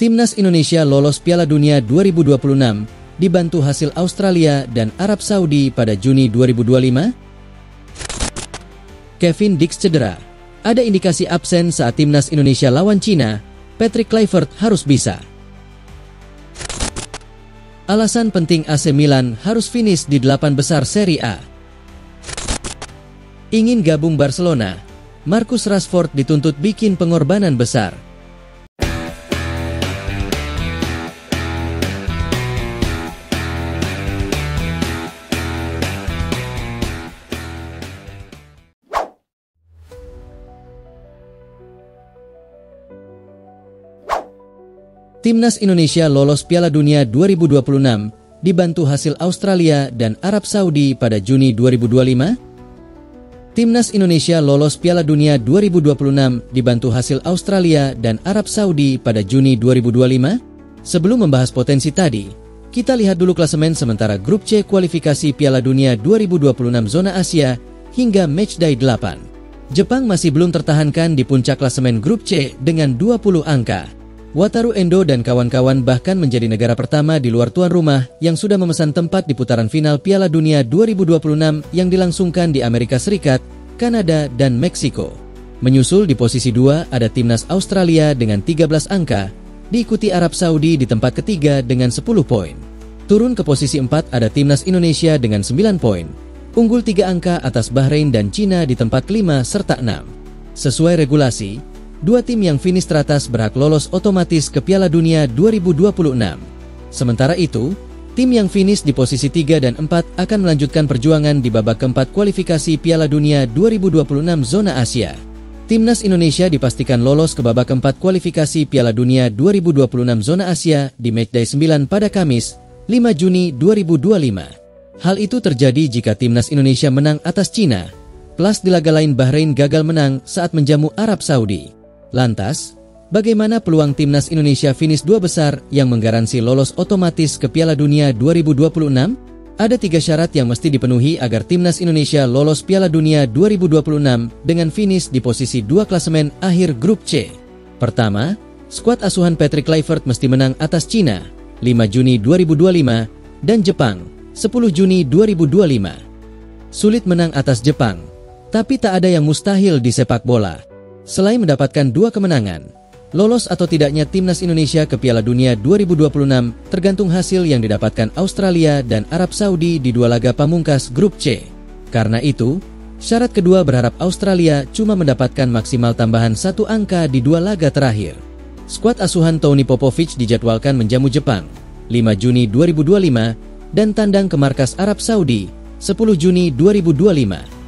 Timnas Indonesia lolos Piala Dunia 2026 dibantu hasil Australia dan Arab Saudi pada Juni 2025? Kevin Dix cedera. Ada indikasi absen saat Timnas Indonesia lawan Cina. Patrick Kluivert harus bisa. Alasan penting AC Milan harus finish di 8 besar Serie A. Ingin gabung Barcelona, Marcus Rashford dituntut bikin pengorbanan besar. Timnas Indonesia lolos Piala Dunia 2026 dibantu hasil Australia dan Arab Saudi pada Juni 2025? Timnas Indonesia lolos Piala Dunia 2026 dibantu hasil Australia dan Arab Saudi pada Juni 2025? Sebelum membahas potensi tadi, kita lihat dulu klasemen sementara Grup C kualifikasi Piala Dunia 2026 zona Asia hingga matchday 8. Jepang masih belum tertahankan di puncak klasemen Grup C dengan 20 angka. Wataru Endo dan kawan-kawan bahkan menjadi negara pertama di luar tuan rumah yang sudah memesan tempat di putaran final Piala Dunia 2026 yang dilangsungkan di Amerika Serikat, Kanada, dan Meksiko. Menyusul di posisi 2 ada Timnas Australia dengan 13 angka, diikuti Arab Saudi di tempat ketiga dengan 10 poin. Turun ke posisi 4 ada Timnas Indonesia dengan 9 poin, unggul 3 angka atas Bahrain dan Cina di tempat 5 serta 6. Sesuai regulasi, 2 tim yang finish teratas berhak lolos otomatis ke Piala Dunia 2026. Sementara itu, tim yang finish di posisi 3 dan 4 akan melanjutkan perjuangan di babak keempat kualifikasi Piala Dunia 2026 zona Asia. Timnas Indonesia dipastikan lolos ke babak keempat kualifikasi Piala Dunia 2026 zona Asia di matchday 9 pada Kamis, 5 Juni 2025. Hal itu terjadi jika Timnas Indonesia menang atas Cina, plus di laga lain Bahrain gagal menang saat menjamu Arab Saudi. Lantas, bagaimana peluang Timnas Indonesia finish 2 besar yang menggaransi lolos otomatis ke Piala Dunia 2026? Ada 3 syarat yang mesti dipenuhi agar Timnas Indonesia lolos Piala Dunia 2026 dengan finish di posisi 2 klasemen akhir Grup C. Pertama, skuad asuhan Patrick Kluivert mesti menang atas Cina, 5 Juni 2025, dan Jepang, 10 Juni 2025. Sulit menang atas Jepang, tapi tak ada yang mustahil di sepak bola. Selain mendapatkan 2 kemenangan, lolos atau tidaknya Timnas Indonesia ke Piala Dunia 2026 tergantung hasil yang didapatkan Australia dan Arab Saudi di 2 laga pamungkas Grup C. Karena itu, syarat kedua berharap Australia cuma mendapatkan maksimal tambahan 1 angka di 2 laga terakhir. Skuad asuhan Tony Popovic dijadwalkan menjamu Jepang, 5 Juni 2025, dan tandang ke markas Arab Saudi, 10 Juni 2025.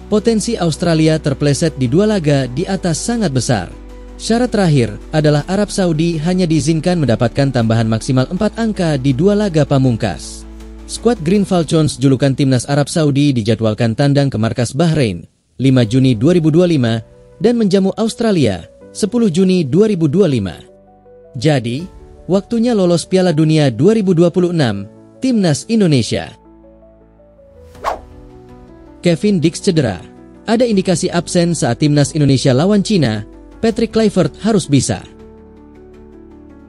Potensi Australia terpleset di 2 laga di atas sangat besar. Syarat terakhir adalah Arab Saudi hanya diizinkan mendapatkan tambahan maksimal 4 angka di 2 laga pamungkas. Skuad Green Falcons julukan Timnas Arab Saudi dijadwalkan tandang ke markas Bahrain, 5 Juni 2025, dan menjamu Australia, 10 Juni 2025. Jadi, waktunya lolos Piala Dunia 2026, Timnas Indonesia. Kevin Dix cedera. Ada indikasi absen saat Timnas Indonesia lawan Cina. Patrick Kluivert harus bisa.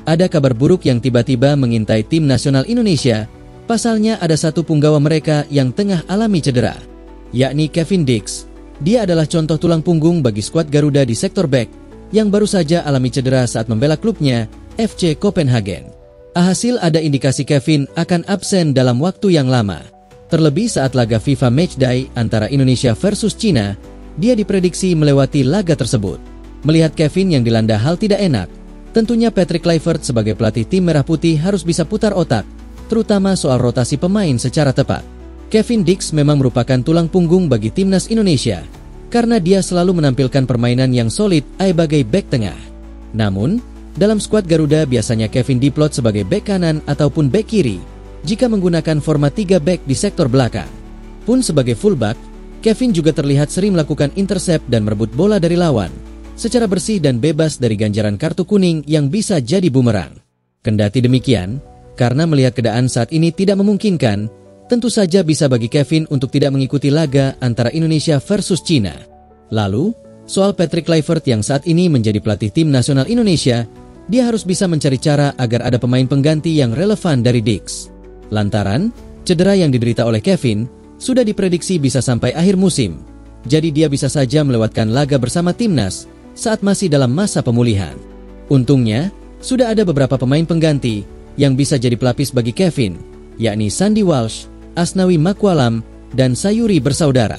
Ada kabar buruk yang tiba-tiba mengintai tim nasional Indonesia. Pasalnya ada satu punggawa mereka yang tengah alami cedera, yakni Kevin Dix. Dia adalah contoh tulang punggung bagi skuad Garuda di sektor back yang baru saja alami cedera saat membela klubnya, FC Copenhagen. Alhasil ada indikasi Kevin akan absen dalam waktu yang lama. Terlebih saat laga FIFA Matchday antara Indonesia versus Cina, dia diprediksi melewati laga tersebut. Melihat Kevin yang dilanda hal tidak enak, tentunya Patrick Kluivert sebagai pelatih tim Merah Putih harus bisa putar otak, terutama soal rotasi pemain secara tepat. Kevin Dix memang merupakan tulang punggung bagi timnas Indonesia, karena dia selalu menampilkan permainan yang solid sebagai bek tengah. Namun, dalam skuad Garuda biasanya Kevin diplot sebagai bek kanan ataupun bek kiri, jika menggunakan format 3 back di sektor belakang. Pun sebagai fullback, Kevin juga terlihat sering melakukan intercept dan merebut bola dari lawan, secara bersih dan bebas dari ganjaran kartu kuning yang bisa jadi bumerang. Kendati demikian, karena melihat keadaan saat ini tidak memungkinkan, tentu saja bisa bagi Kevin untuk tidak mengikuti laga antara Indonesia versus Cina. Lalu, soal Patrick Kluivert yang saat ini menjadi pelatih tim nasional Indonesia, dia harus bisa mencari cara agar ada pemain pengganti yang relevan dari Dix. Lantaran, cedera yang diderita oleh Kevin sudah diprediksi bisa sampai akhir musim. Jadi dia bisa saja melewatkan laga bersama timnas saat masih dalam masa pemulihan. Untungnya, sudah ada beberapa pemain pengganti yang bisa jadi pelapis bagi Kevin, yakni Sandy Walsh, Asnawi Makwalam, dan Sayuri bersaudara.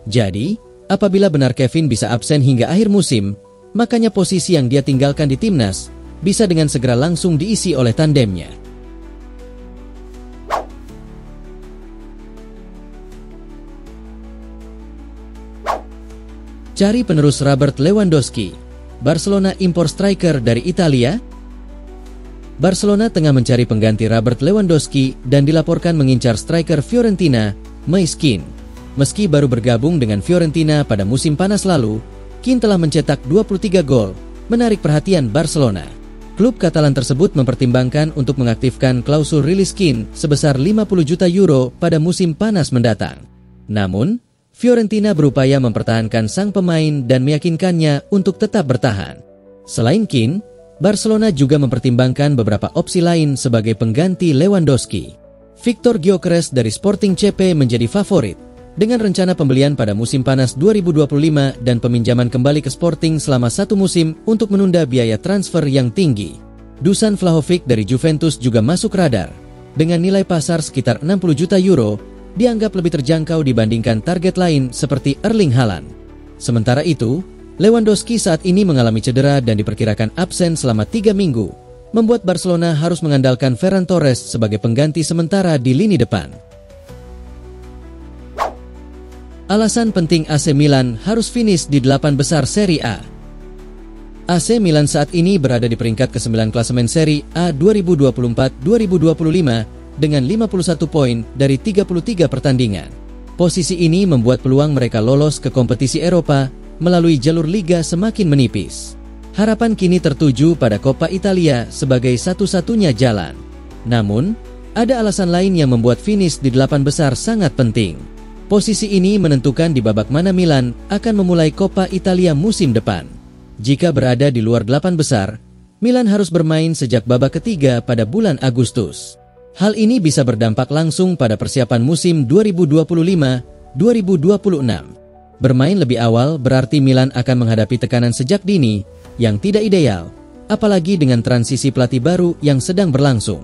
Jadi, apabila benar Kevin bisa absen hingga akhir musim, makanya posisi yang dia tinggalkan di timnas bisa dengan segera langsung diisi oleh tandemnya. Cari penerus Robert Lewandowski. Barcelona impor striker dari Italia. Barcelona tengah mencari pengganti Robert Lewandowski dan dilaporkan mengincar striker Fiorentina, Moise Kean. Meski baru bergabung dengan Fiorentina pada musim panas lalu, Kean telah mencetak 23 gol, menarik perhatian Barcelona. Klub Katalan tersebut mempertimbangkan untuk mengaktifkan klausul rilis Kean sebesar 50 juta euro pada musim panas mendatang. Namun, Fiorentina berupaya mempertahankan sang pemain dan meyakinkannya untuk tetap bertahan. Selain Kean, Barcelona juga mempertimbangkan beberapa opsi lain sebagai pengganti Lewandowski. Victor Gyökeres dari Sporting CP menjadi favorit, dengan rencana pembelian pada musim panas 2025 dan peminjaman kembali ke Sporting selama 1 musim untuk menunda biaya transfer yang tinggi. Dusan Vlahovic dari Juventus juga masuk radar, dengan nilai pasar sekitar 60 juta euro, dianggap lebih terjangkau dibandingkan target lain seperti Erling Haaland. Sementara itu, Lewandowski saat ini mengalami cedera dan diperkirakan absen selama 3 minggu, membuat Barcelona harus mengandalkan Ferran Torres sebagai pengganti sementara di lini depan. Alasan penting AC Milan harus finish di 8 besar Serie A. AC Milan saat ini berada di peringkat ke-9 klasemen Serie A 2024-2025 dengan 51 poin dari 33 pertandingan. Posisi ini membuat peluang mereka lolos ke kompetisi Eropa melalui jalur liga semakin menipis. Harapan kini tertuju pada Coppa Italia sebagai satu-satunya jalan. Namun, ada alasan lain yang membuat finish di 8 besar sangat penting. Posisi ini menentukan di babak mana Milan akan memulai Coppa Italia musim depan. Jika berada di luar 8 besar, Milan harus bermain sejak babak ketiga pada bulan Agustus. Hal ini bisa berdampak langsung pada persiapan musim 2025-2026. Bermain lebih awal berarti Milan akan menghadapi tekanan sejak dini yang tidak ideal, apalagi dengan transisi pelatih baru yang sedang berlangsung.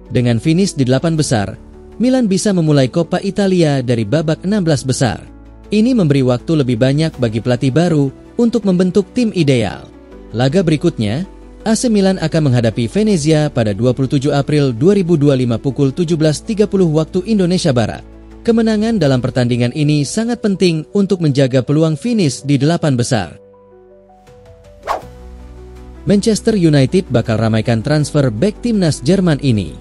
Dengan finish di 8 besar, Milan bisa memulai Coppa Italia dari babak 16 besar. Ini memberi waktu lebih banyak bagi pelatih baru untuk membentuk tim ideal. Laga berikutnya, AC Milan akan menghadapi Venezia pada 27 April 2025 pukul 17.30 waktu Indonesia Barat. Kemenangan dalam pertandingan ini sangat penting untuk menjaga peluang finish di 8 besar. Manchester United bakal ramaikan transfer bek timnas Jerman ini.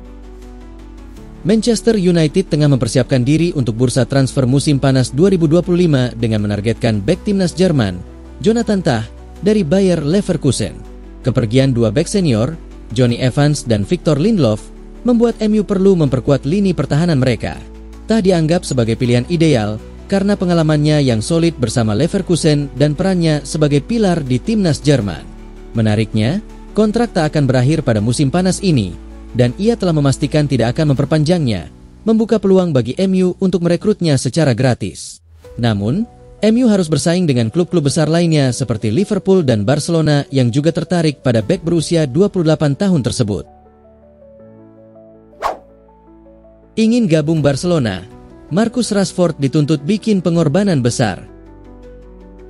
Manchester United tengah mempersiapkan diri untuk bursa transfer musim panas 2025 dengan menargetkan bek timnas Jerman, Jonathan Tah, dari Bayer Leverkusen. Kepergian 2 bek senior, Johnny Evans dan Victor Lindelof, membuat MU perlu memperkuat lini pertahanan mereka. Tah dianggap sebagai pilihan ideal karena pengalamannya yang solid bersama Leverkusen dan perannya sebagai pilar di timnas Jerman. Menariknya, kontrak tak akan berakhir pada musim panas ini, dan ia telah memastikan tidak akan memperpanjangnya, membuka peluang bagi MU untuk merekrutnya secara gratis. Namun, MU harus bersaing dengan klub-klub besar lainnya seperti Liverpool dan Barcelona yang juga tertarik pada bek berusia 28 tahun tersebut. Ingin gabung Barcelona, Marcus Rashford dituntut bikin pengorbanan besar.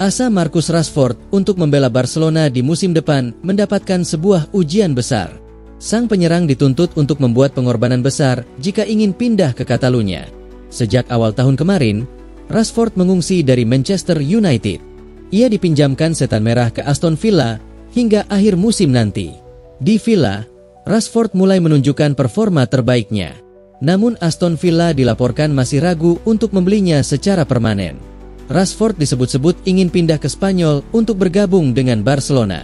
Asa Marcus Rashford untuk membela Barcelona di musim depan mendapatkan sebuah ujian besar. Sang penyerang dituntut untuk membuat pengorbanan besar jika ingin pindah ke Catalunya. Sejak awal tahun kemarin, Rashford mengungsi dari Manchester United. Ia dipinjamkan setan merah ke Aston Villa hingga akhir musim nanti. Di Villa, Rashford mulai menunjukkan performa terbaiknya. Namun Aston Villa dilaporkan masih ragu untuk membelinya secara permanen. Rashford disebut-sebut ingin pindah ke Spanyol untuk bergabung dengan Barcelona.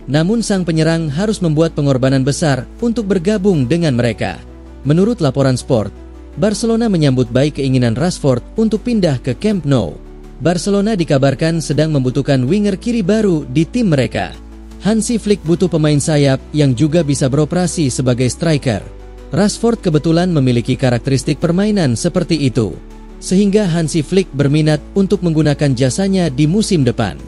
Namun sang penyerang harus membuat pengorbanan besar untuk bergabung dengan mereka. Menurut laporan Sport, Barcelona menyambut baik keinginan Rashford untuk pindah ke Camp Nou. Barcelona dikabarkan sedang membutuhkan winger kiri baru di tim mereka. Hansi Flick butuh pemain sayap yang juga bisa beroperasi sebagai striker. Rashford kebetulan memiliki karakteristik permainan seperti itu, sehingga Hansi Flick berminat untuk menggunakan jasanya di musim depan.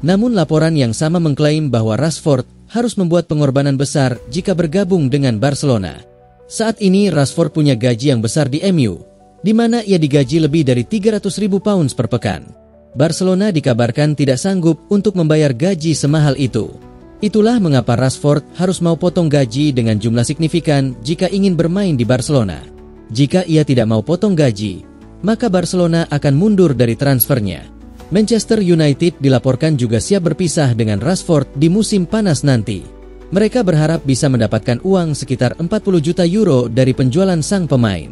Namun laporan yang sama mengklaim bahwa Rashford harus membuat pengorbanan besar jika bergabung dengan Barcelona. Saat ini Rashford punya gaji yang besar di MU, di mana ia digaji lebih dari 300.000 pounds per pekan. Barcelona dikabarkan tidak sanggup untuk membayar gaji semahal itu. Itulah mengapa Rashford harus mau potong gaji dengan jumlah signifikan jika ingin bermain di Barcelona. Jika ia tidak mau potong gaji, maka Barcelona akan mundur dari transfernya. Manchester United dilaporkan juga siap berpisah dengan Rashford di musim panas nanti. Mereka berharap bisa mendapatkan uang sekitar 40 juta euro dari penjualan sang pemain.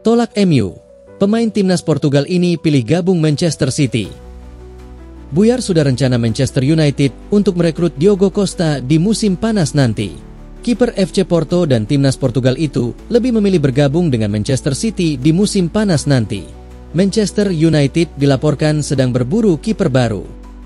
Tolak MU. Pemain timnas Portugal ini pilih gabung Manchester City. Buyar sudah rencana Manchester United untuk merekrut Diogo Costa di musim panas nanti. Kiper FC Porto dan timnas Portugal itu lebih memilih bergabung dengan Manchester City di musim panas nanti. Manchester United dilaporkan sedang berburu kiper baru.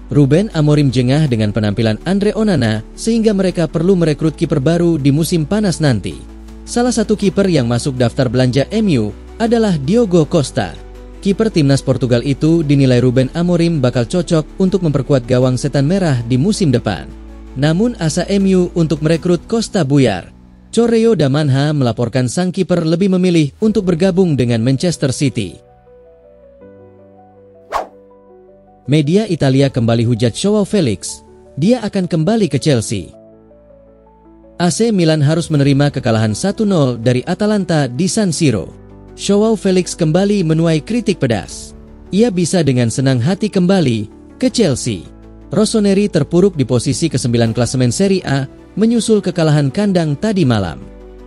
Ruben Amorim jengah dengan penampilan Andre Onana sehingga mereka perlu merekrut kiper baru di musim panas nanti. Salah satu kiper yang masuk daftar belanja MU adalah Diogo Costa. Kiper timnas Portugal itu dinilai Ruben Amorim bakal cocok untuk memperkuat gawang setan merah di musim depan. Namun asa MU untuk merekrut Costa buyar. Choreo da Manha melaporkan sang kiper lebih memilih untuk bergabung dengan Manchester City. Media Italia kembali hujat Joao Felix. Dia akan kembali ke Chelsea. AC Milan harus menerima kekalahan 1-0 dari Atalanta di San Siro. Joao Felix kembali menuai kritik pedas. Ia bisa dengan senang hati kembali ke Chelsea. Rossoneri terpuruk di posisi ke-9 klasemen Serie A menyusul kekalahan kandang tadi malam.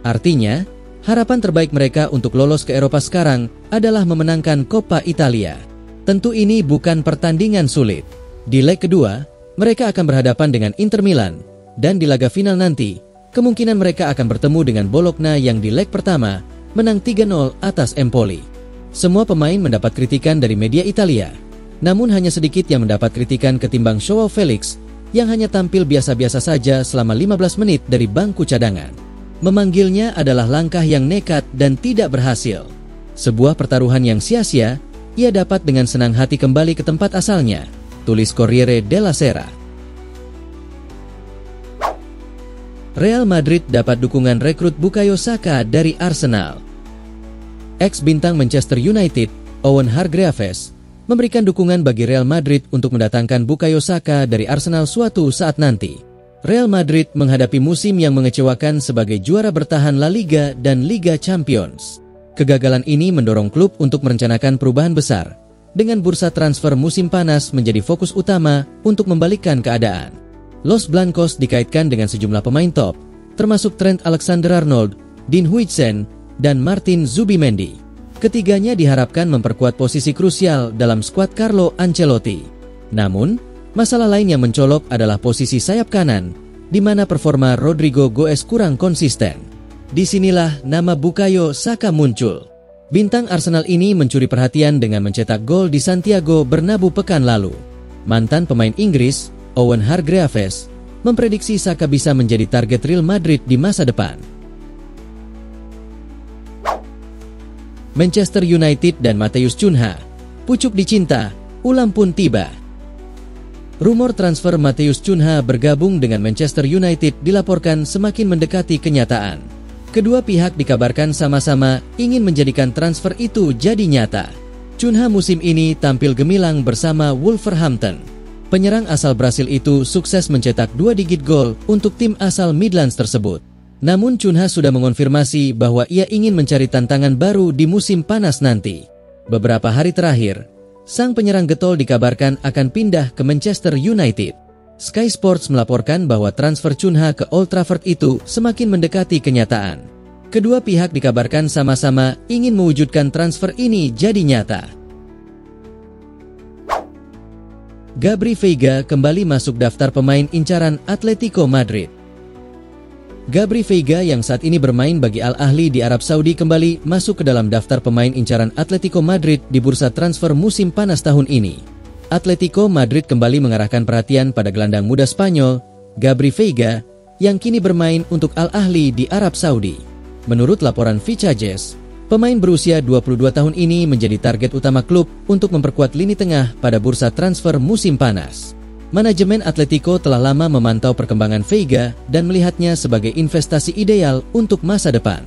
Artinya, harapan terbaik mereka untuk lolos ke Eropa sekarang adalah memenangkan Coppa Italia. Tentu ini bukan pertandingan sulit. Di leg kedua, mereka akan berhadapan dengan Inter Milan, dan di laga final nanti, kemungkinan mereka akan bertemu dengan Bologna yang di leg pertama menang 3-0 atas Empoli. Semua pemain mendapat kritikan dari media Italia, namun hanya sedikit yang mendapat kritikan ketimbang Joao Felix yang hanya tampil biasa-biasa saja selama 15 menit dari bangku cadangan. Memanggilnya adalah langkah yang nekat dan tidak berhasil. Sebuah pertaruhan yang sia-sia, ia dapat dengan senang hati kembali ke tempat asalnya, tulis Corriere della Sera. Real Madrid dapat dukungan rekrut Bukayo Saka dari Arsenal. Ex-bintang Manchester United, Owen Hargreaves, memberikan dukungan bagi Real Madrid untuk mendatangkan Bukayo Saka dari Arsenal suatu saat nanti. Real Madrid menghadapi musim yang mengecewakan sebagai juara bertahan La Liga dan Liga Champions. Kegagalan ini mendorong klub untuk merencanakan perubahan besar, dengan bursa transfer musim panas menjadi fokus utama untuk membalikkan keadaan. Los Blancos dikaitkan dengan sejumlah pemain top, termasuk Trent Alexander-Arnold, Dean Huijsen, dan Martin Zubimendi. Ketiganya diharapkan memperkuat posisi krusial dalam skuad Carlo Ancelotti. Namun, masalah lain yang mencolok adalah posisi sayap kanan, di mana performa Rodrigo Goes kurang konsisten. Disinilah nama Bukayo Saka muncul. Bintang Arsenal ini mencuri perhatian dengan mencetak gol di Santiago Bernabeu pekan lalu. Mantan pemain Inggris, Owen Hargreaves, memprediksi Saka bisa menjadi target Real Madrid di masa depan. Manchester United dan Matheus Cunha, pucuk dicinta, ulam pun tiba. Rumor transfer Matheus Cunha bergabung dengan Manchester United dilaporkan semakin mendekati kenyataan. Kedua pihak dikabarkan sama-sama ingin menjadikan transfer itu jadi nyata. Cunha musim ini tampil gemilang bersama Wolverhampton. Penyerang asal Brasil itu sukses mencetak 2 digit gol untuk tim asal Midlands tersebut. Namun Cunha sudah mengonfirmasi bahwa ia ingin mencari tantangan baru di musim panas nanti. Beberapa hari terakhir, sang penyerang getol dikabarkan akan pindah ke Manchester United. Sky Sports melaporkan bahwa transfer Cunha ke Old Trafford itu semakin mendekati kenyataan. Kedua pihak dikabarkan sama-sama ingin mewujudkan transfer ini jadi nyata. Gabri Veiga kembali masuk daftar pemain incaran Atletico Madrid. Gabri Veiga yang saat ini bermain bagi Al Ahly di Arab Saudi kembali masuk ke dalam daftar pemain incaran Atletico Madrid di bursa transfer musim panas tahun ini. Atletico Madrid kembali mengarahkan perhatian pada gelandang muda Spanyol, Gabri Veiga, yang kini bermain untuk Al Ahly di Arab Saudi. Menurut laporan Fichajes, pemain berusia 22 tahun ini menjadi target utama klub untuk memperkuat lini tengah pada bursa transfer musim panas. Manajemen Atletico telah lama memantau perkembangan Veiga dan melihatnya sebagai investasi ideal untuk masa depan.